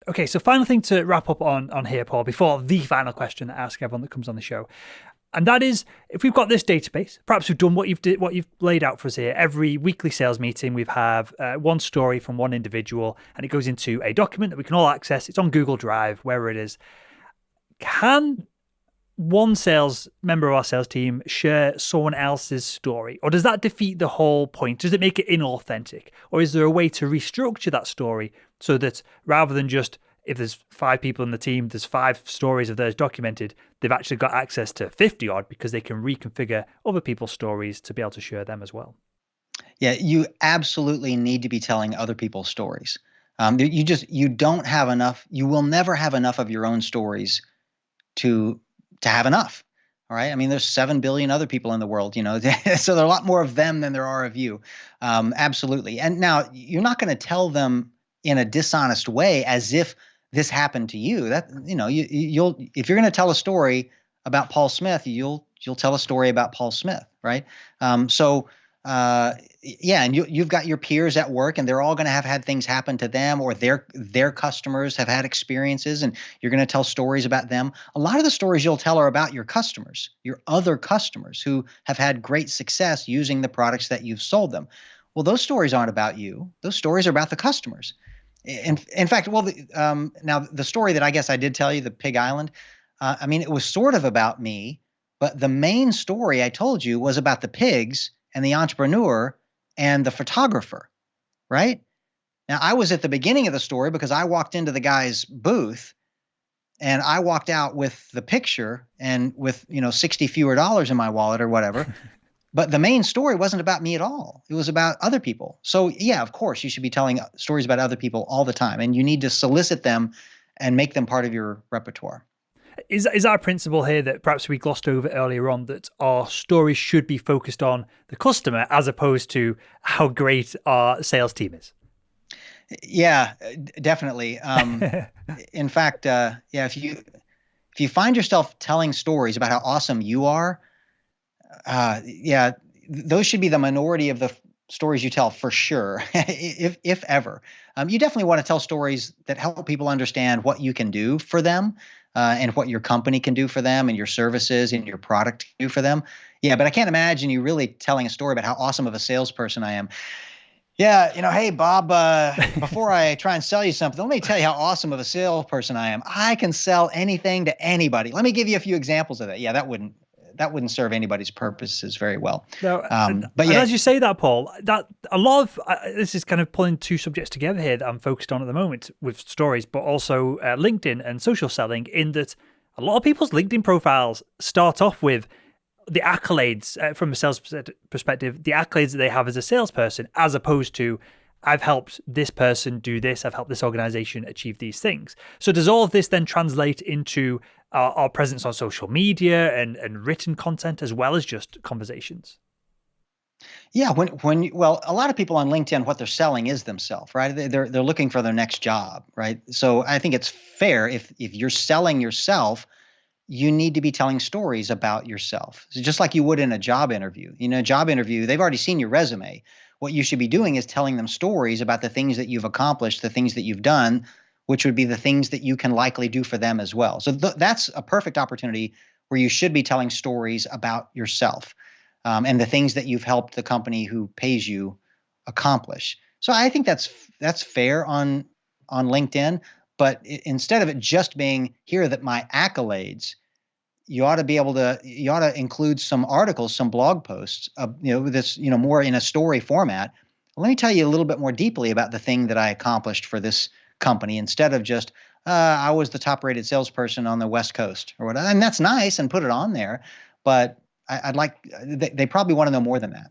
Okay, so final thing to wrap up on here, Paul, before the final question that I ask everyone that comes on the show. And that is, if we've got this database, perhaps we've done what you've laid out for us here. Every weekly sales meeting, we have one story from one individual, and it goes into a document that we can all access. It's on Google Drive, wherever it is. Can one sales member of our sales team share someone else's story, or does that defeat the whole point? Does it make it inauthentic, or is there a way to restructure that story so that rather than just, if there's 5 people in the team, there's 5 stories of theirs documented, they've actually got access to 50 odd because they can reconfigure other people's stories to be able to share them as well? Yeah, you absolutely need to be telling other people's stories. You don't have enough. You will never have enough of your own stories to have enough. All right. I mean, there's 7 billion other people in the world, so there are a lot more of them than there are of you. Absolutely. And now you're not going to tell them in a dishonest way as if this happened to you. That, you'll, if you're going to tell a story about Paul Smith, you'll tell a story about Paul Smith. Right. Yeah, and you've got your peers at work, and they're all going to have had things happen to them, or their customers have had experiences, and you're going to tell stories about them. A lot of the stories you'll tell are about your customers, your other customers who have had great success using the products that you've sold them. Well, those stories aren't about you. Those stories are about the customers. In fact, well, now the story that I guess I did tell you, the Pig Island, I mean, it was sort of about me, but the main story I told you was about the pigs and the entrepreneur and the photographer, right? Now, I was at the beginning of the story because I walked into the guy's booth and I walked out with the picture and with, 60 fewer dollars in my wallet or whatever. But the main story wasn't about me at all. It was about other people. So yeah, of course, you should be telling stories about other people all the time, and you need to solicit them and make them part of your repertoire. Is our principle here that perhaps we glossed over earlier on, that our stories should be focused on the customer as opposed to how great our sales team is? Yeah, definitely. In fact, yeah, if you find yourself telling stories about how awesome you are, yeah, those should be the minority of the stories you tell for sure, if ever. You definitely want to tell stories that help people understand what you can do for them, and what your company can do for them, and your services and your product can do for them. Yeah, but I can't imagine you really telling a story about how awesome of a salesperson I am. Yeah, hey, Bob, before I try and sell you something, let me tell you how awesome of a salesperson I am. I can sell anything to anybody. Let me give you a few examples of that. Yeah, that wouldn't serve anybody's purposes very well. No, but and yeah, as you say that, Paul, that a lot of this is kind of pulling 2 subjects together here that I'm focused on at the moment with stories, but also LinkedIn and social selling. In that, a lot of people's LinkedIn profiles start off with the accolades from a sales perspective, the accolades that they have as a salesperson, as opposed to, I've helped this person do this, I've helped this organization achieve these things. So does all of this then translate into our presence on social media and written content as well as just conversations? yeah. Well, a lot of people on LinkedIn, what they're selling is themselves, right? They're looking for their next job, right? So I think it's fair if you're selling yourself, you need to be telling stories about yourself. So just like you would in a job interview. Job interview, they've already seen your resume. What you should be doing is telling them stories about the things that you've accomplished, the things that you've done, which would be the things that you can likely do for them as well. So that's a perfect opportunity where you should be telling stories about yourself, and the things that you've helped the company who pays you accomplish. So I think that's fair on LinkedIn. But instead of it just being, here are my accolades, you ought to include some articles, some blog posts, this, more in a story format. Let me tell you a little bit more deeply about the thing that I accomplished for this company, instead of just, I was the top rated salesperson on the West Coast or whatever. And that's nice, and put it on there. But I'd like, they probably want to know more than that.